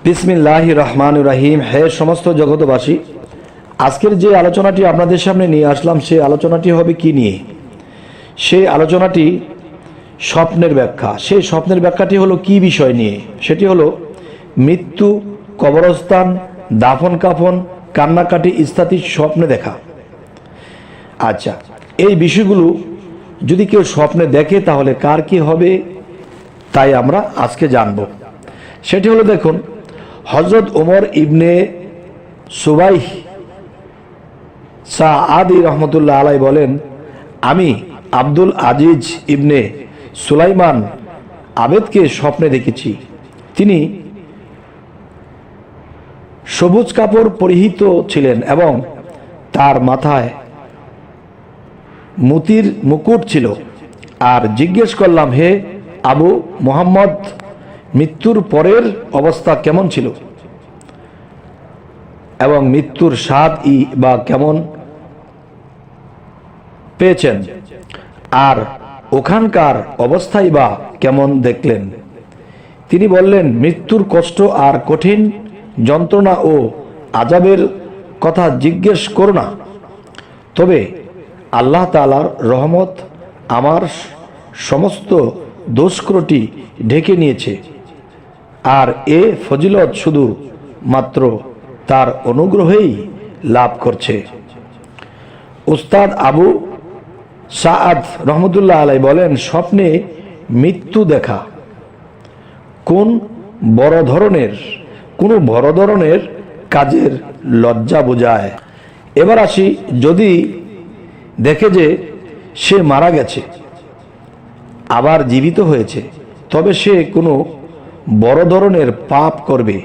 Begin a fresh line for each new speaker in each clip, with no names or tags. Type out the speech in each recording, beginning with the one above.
বিসমিল্লাহির রহমানির রহিম। হে সমস্ত জগতবাসী, আজকের যে আলোচনাটি আপনাদের সামনে নিয়ে আসলাম সেই আলোচনাটি হবে কি নিয়ে? সেই আলোচনাটি স্বপ্নের ব্যাখ্যা। সেই স্বপ্নের ব্যাখ্যাটি হলো কি বিষয় নিয়ে? সেটি হলো মৃত্যু, কবরস্থান, দাফন কাফন, কান্নাকাটি ইত্যাদি স্বপ্নে দেখা। আচ্ছা, এই বিষয়গুলো যদি কেউ স্বপ্নে দেখে তাহলে কার কি হবে তাই আমরা আজকে জানব। সেটি হলো, দেখুন, হজরত ওমর ইবনে সুবাইহ সাআদি রহমতুল্লাহ আলাই বলেন, আমি আব্দুল আজিজ ইবনে সুলাইমান আবেদকে স্বপ্নে দেখেছি। তিনি সবুজ কাপড় পরিহিত ছিলেন এবং তার মাথায় মতির মুকুট ছিল। আর জিজ্ঞেস করলাম, হে আবু মুহাম্মদ, মৃত্যুর পরের অবস্থা কেমন ছিল এবং মৃত্যুর স্বাদ বা কেমন পেয়েছেন, আর ওখানকার অবস্থাই বা কেমন দেখলেন? তিনি বললেন, মৃত্যুর কষ্ট আর কঠিন যন্ত্রণা ও আযাবের কথা জিজ্ঞেস করো না, তবে আল্লাহ তাআলার রহমত আমার সমস্ত দোষক্রটি ঢেকে নিয়েছে, আর এ ফজিলত শুধু মাত্র তার অনুগ্রহেই লাভ করছে। উস্তাদ আবু সাআদ রহমতুল্লাহ আলাই বলেন, স্বপ্নে মৃত্যু দেখা কোনো বড় ধরনের কাজের লজ্জা বোঝায়। এবার আসি, যদি দেখে যে সে মারা গেছে আবার জীবিত হয়েছে, তবে সে কোনো বড় ধরনের পাপ করবে,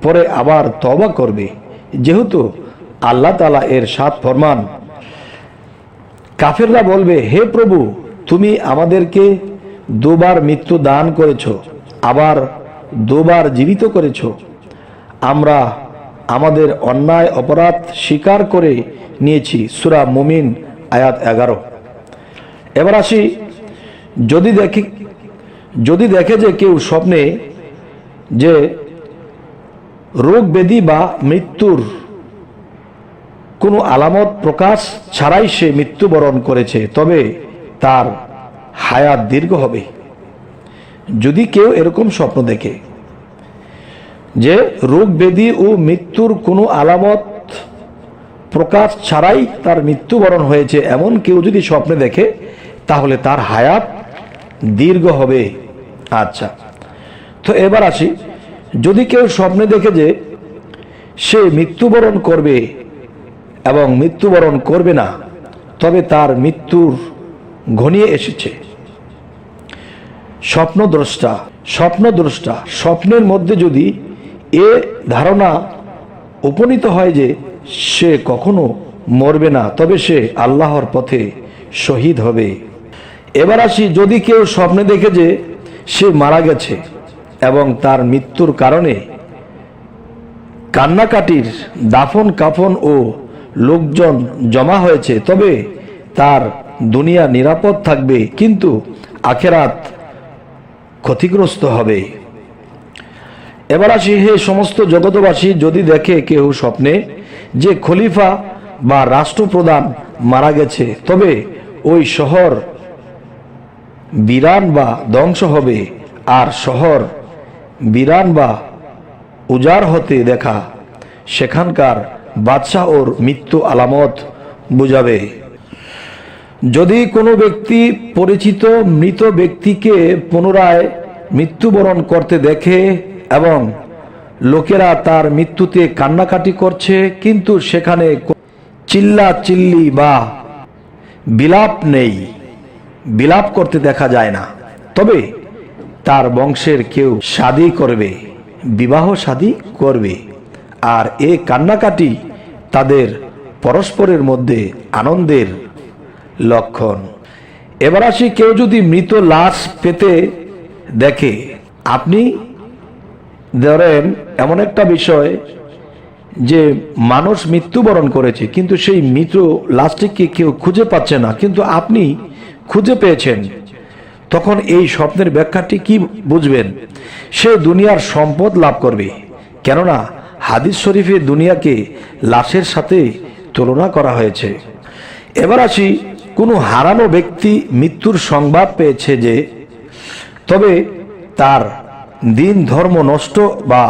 পরে আবার তওবা করবে, যেহেতু আল্লাহ তাআলা এর সাথ ফরমান। কাফেররা বলবে, হে প্রভু, তুমি আমাদেরকে দুবার মৃত্যু দান করেছ, আবার দুবার জীবিত করেছ। আমরা আমাদের অন্যায় অপরাধ স্বীকার করে নিয়েছি। সূরা মুমিন আয়াত 11। এবার আসি, যদি দেখে যে কেউ স্বপ্নে যে রোগ ব্যাধি বা মৃত্যুর কোনো আলামত প্রকাশ ছাড়াই সে মৃত্যুবরণ করেছে, তবে তার হায়াত দীর্ঘ হবে। যদি কেউ এরকম স্বপ্ন দেখে যে রোগ ব্যাধি ও মৃত্যুর কোনো আলামত প্রকাশ ছাড়াই তার মৃত্যুবরণ হয়েছে, এমন কেউ যদি স্বপ্নে দেখে তাহলে তার হায়াত দীর্ঘ হবে। আচ্ছা, তো এবার আসি, যদি কেউ স্বপ্নে দেখে যে সে মৃত্যুবরণ করবে এবং মৃত্যুবরণ করবে না, তবে তার মৃত্যুর ঘনিয়ে এসেছে। স্বপ্নদ্রষ্টা স্বপ্নের মধ্যে যদি এ ধারণা উপনীত হয় যে সে কখনো মরবে না, তবে সে আল্লাহর পথে শহীদ হবে। এবার আসি, যদি কেউ স্বপ্নে দেখে যে সে মারা গেছে এবং তার মৃত্যুর কারণে কান্নাকাটির, দাফন কাফন ও লোকজন জমা হয়েছে, তবে তার দুনিয়া নিরাপদ থাকবে, কিন্তু আখিরাত ক্ষতিগ্রস্ত হবে। এবার আসি, হে সমস্ত জগতবাসী, যদি দেখে কেউ স্বপ্নে যে খলিফা বা রাষ্ট্রপ্রধান মারা গেছে, তবে ওই শহর বিরান বা ধ্বংস হবে, আর শহর বিরান বা উজাড় হতে দেখা সেখানকার বাদশাহ ওর মৃত্যু আলামত বুঝাবে। যদি কোনো ব্যক্তি পরিচিত মৃত ব্যক্তিকে পুনরায় মৃত্যুবরণ করতে দেখে এবং লোকেরা তার মৃত্যুতে কান্নাকাটি করছে, কিন্তু সেখানে চিল্লাচিল্লি বা বিলাপ নেই, বিলাপ করতে দেখা যায় না, তবে তার বংশের কেউ বিবাহ শাদী করবে, আর এ কান্নাকাটি তাদের পরস্পরের মধ্যে আনন্দের লক্ষণ। এবার আসি, কেউ যদি মৃত লাশ পেতে দেখে, আপনি ধরেন এমন একটা বিষয় যে মানুষ মৃত্যুবরণ করেছে, কিন্তু সেই মৃত লাশটিকে কেউ খুঁজে পাচ্ছে না, কিন্তু আপনি খুঁজে পেয়েছেন, তখন এই স্বপ্নের ব্যাখ্যাটি কি বুঝবেন? সে দুনিয়ার সম্পদ লাভ করবে, কেননা হাদিস শরীফে দুনিয়াকে লাশের সাথে তুলনা করা হয়েছে। এবার আসি, কোনো হারানো ব্যক্তি মৃত্যুর সংবাদ পেয়েছে যে, তবে তার দিন ধর্ম নষ্ট বা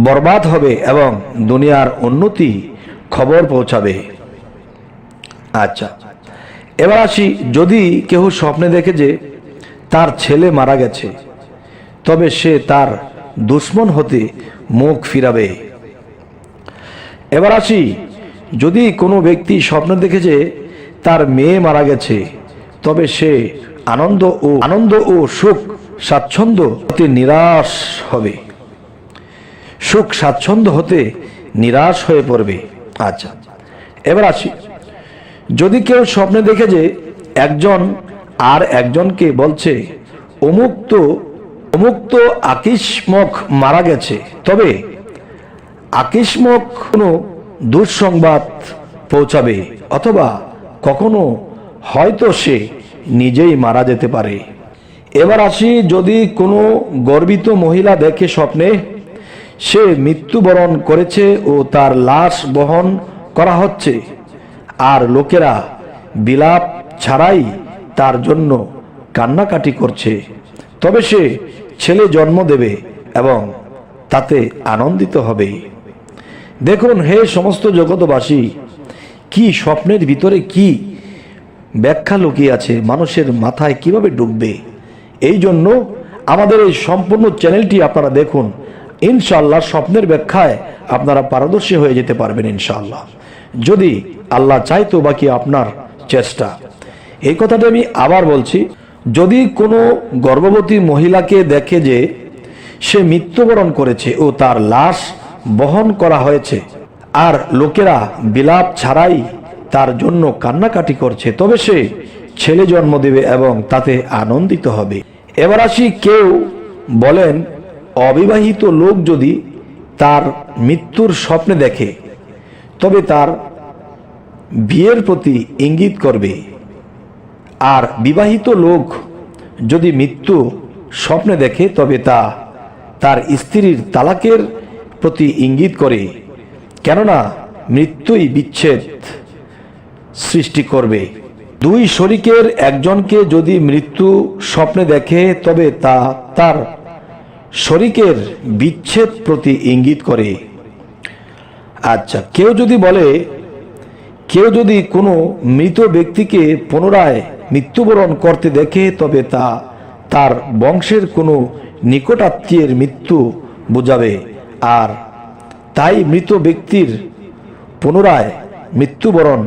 বরবাদ হবে এবং দুনিয়ার উন্নতি খবর পৌঁছাবে। আচ্ছা, এবার আসি, যদি কেউ স্বপ্নে দেখে যে তার ছেলে মারা গেছে, তবে সে তার দুশ্মন হতে মুখ ফিরাবে। এবার আসি, যদি কোনো ব্যক্তি স্বপ্নে দেখে যে তার মেয়ে মারা গেছে, তবে সে আনন্দ ও সুখ স্বাচ্ছন্দ্য হতে নিরাশ হবে, সুখ স্বাচ্ছন্দ্য হতে নিরাশ হয়ে পড়বে। আচ্ছা, এবার আসি, যদি কেউ স্বপ্নে দেখে যে একজন আর একজনকে বলছে অমুক তো আকিসমক মারা গেছে, তবে আকিসমক কোনো দুঃসংবাদ পৌঁছাবে, অথবা কখনো হয়তো সে নিজেই মারা যেতে পারে। এবার আসি, যদি কোনো গর্বিত মহিলা দেখে স্বপ্নে সে মৃত্যুবরণ করেছে ও তার লাশ বহন করা হচ্ছে, আর লোকেরা বিলাপ ছাড়াই তার জন্য কান্নাকাটি করছে, তবে সে ছেলে জন্ম দেবে এবং তাতে আনন্দিত হবে। দেখুন হে সমস্ত জগৎবাসী, কি স্বপ্নের ভিতরে কি ব্যাখ্যা লুকিয়ে আছে, মানুষের মাথায় কিভাবে ঢুকবে। এই জন্য আমাদের এই সম্পূর্ণ চ্যানেলটি আপনারা দেখুন, ইনশাআল্লাহ স্বপ্নের ব্যাখ্যায় আপনারা পারদর্শী হয়ে যেতে পারবেন ইনশাআল্লাহ, যদি আল্লাহ চাইতো বাকি আপনার চেষ্টা। এই কথাটা আমি আবার বলছি, যদি কোনো গর্ভবতী মহিলাকে দেখে যে সে মৃত্যুবরণ করেছে ও তার লাশ বহন করা হয়েছে, আর লোকেরা বিলাপ ছাড়াই তার জন্য কান্নাকাটি করছে, তবে সে ছেলে জন্ম দেবে এবং তাতে আনন্দিত হবে। এবার আসি, কেউ বলেন অবিবাহিত লোক যদি তার মৃত্যুর স্বপ্নে দেখে, তবে তার বিয়ের প্রতি ইঙ্গিত করবে, আর বিবাহিত লোক যদি মৃত্যু স্বপ্নে দেখে, তবে তা তার স্ত্রীর তালাকের প্রতি ইঙ্গিত করে, কেননা মৃত্যুই বিচ্ছেদ সৃষ্টি করবে। দুই শরীকের একজনকে যদি মৃত্যু স্বপ্নে দেখে, তবে তা তার শরীকের বিচ্ছেদ প্রতি ইঙ্গিত করে। আচ্ছা, কেউ যদি কোনো মৃত ব্যক্তিকে পুনরায় মৃত্যুবরণ করতে দেখে, তবে তা তার বংশের কোনো নিকটাত্মীয়ের মৃত্যু বোঝাবে, আর তাই মৃত ব্যক্তির পুনরায় মৃত্যুবরণ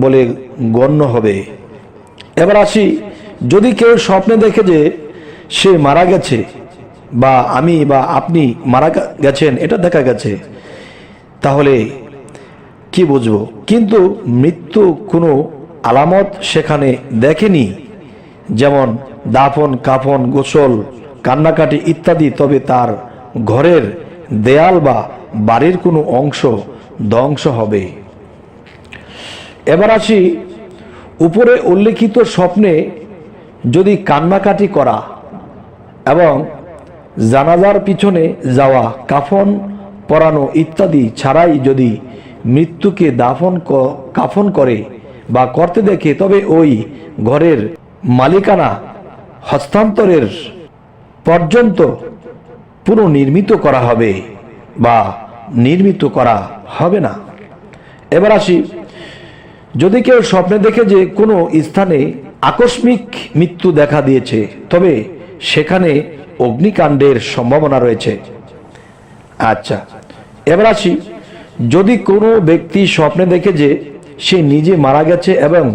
বলে গণ্য হবে। এবার আসি, যদি কেউ স্বপ্নে দেখে যে সে মারা গেছে, বা আমি বা আপনি মারা গেছেন, এটা দেখা গেছে, তাহলে কি বুঝবো? কিন্তু মৃত্যু কোনো আলামত সেখানে দেখেনি, যেমন দাফন কাফন, গোসল, কান্নাকাটি ইত্যাদি, তবে তার ঘরের দেয়াল বা বাড়ির কোনো অংশ ধ্বংস হবে। এবার আসি, উপরে উল্লেখিত স্বপ্নে যদি কান্নাকাটি করা এবং জানাজার পিছনে যাওয়া, কাফন পরানো ইত্যাদি ছাড়াই যদি মৃত্যুকে কাফন করে বা করতে দেখে, তবে ওই ঘরের মালিকানা হস্তান্তরের পর্যন্ত পুনর্নির্মিত করা হবে বা নির্মিত করা হবে না। এবার আসি, যদি কেউ স্বপ্নে দেখে যে কোনো স্থানে আকস্মিক মৃত্যু দেখা দিয়েছে, তবে সেখানে অগ্নিকাণ্ডের সম্ভাবনা রয়েছে। আচ্ছা, এবার আসি, যদি কোনো ব্যক্তি স্বপ্নে দেখে যে সে নিজে মারা গেছে এবং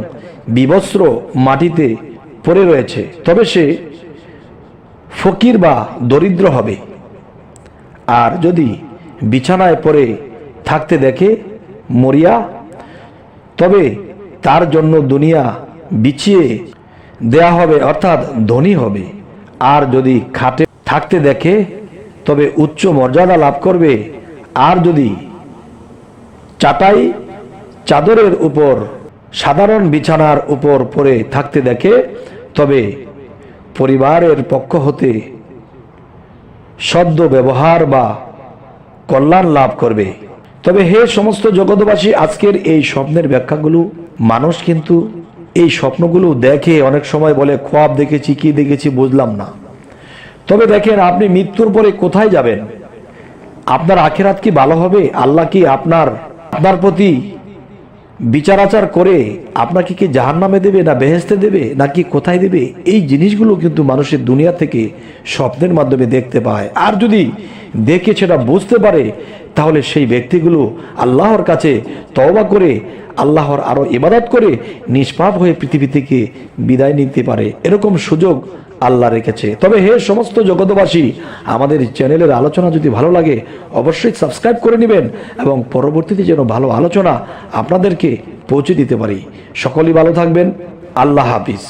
বিবস্ত্র মাটিতে পড়ে রয়েছে, তবে সে ফকির বা দরিদ্র হবে। আর যদি বিছানায় পড়ে থাকতে দেখে মরিয়া, তবে তার জন্য দুনিয়া বিছিয়ে দেয়া হবে, অর্থাৎ ধনী হবে। আর যদি খাটে থাকতে দেখে, তবে উচ্চ মর্যাদা লাভ করবে। আর যদি চাটাই চাদরের উপর সাধারণ বিছানার উপর পড়ে থাকতে দেখে, তবে পরিবারের পক্ষ হতে সদ্য ব্যবহার বা কল্যাণ লাভ করবে। তবে হে সমস্ত জগৎবাসী, আজকের এই স্বপ্নের ব্যাখ্যাগুলো মানুষ কিন্তু এই স্বপ্নগুলো দেখে অনেক সময় বলে খোয়াব দেখেছি, কি দেখেছি বুঝলাম না। তবে দেখেন, আপনি মৃত্যুর পরে কোথায় যাবেন? আপনার আখিরাত কি ভালো হবে? আল্লাহ কি আপনার প্রতি বিচার আচার করে আপনাকে কি জাহান্নামে দেবে, না বেহেশতে দেবে, নাকি কোথায় দেবে? এই জিনিসগুলো কিন্তু মানুষের দুনিয়া থেকে স্বপ্নের মাধ্যমে দেখতে পায়। আর যদি দেখে সেটা বুঝতে পারে, তাহলে সেই ব্যক্তিগুলো আল্লাহর কাছে তওবা করে আল্লাহর আরো ইবাদত করে নিষ্পাপ হয়ে পৃথিবী থেকে বিদায় নিতে পারে। এরকম সুযোগ আল্লাহ রেখেছে। তবে হে সমস্ত জগৎবাসী, আমাদের চ্যানেলের আলোচনা যদি ভালো লাগে অবশ্যই সাবস্ক্রাইব করে নেবেন, এবং পরবর্তীতে যেন ভালো আলোচনা আপনাদেরকে পৌঁছে দিতে পারি। সকলেই ভালো থাকবেন। আল্লাহ হাফিজ।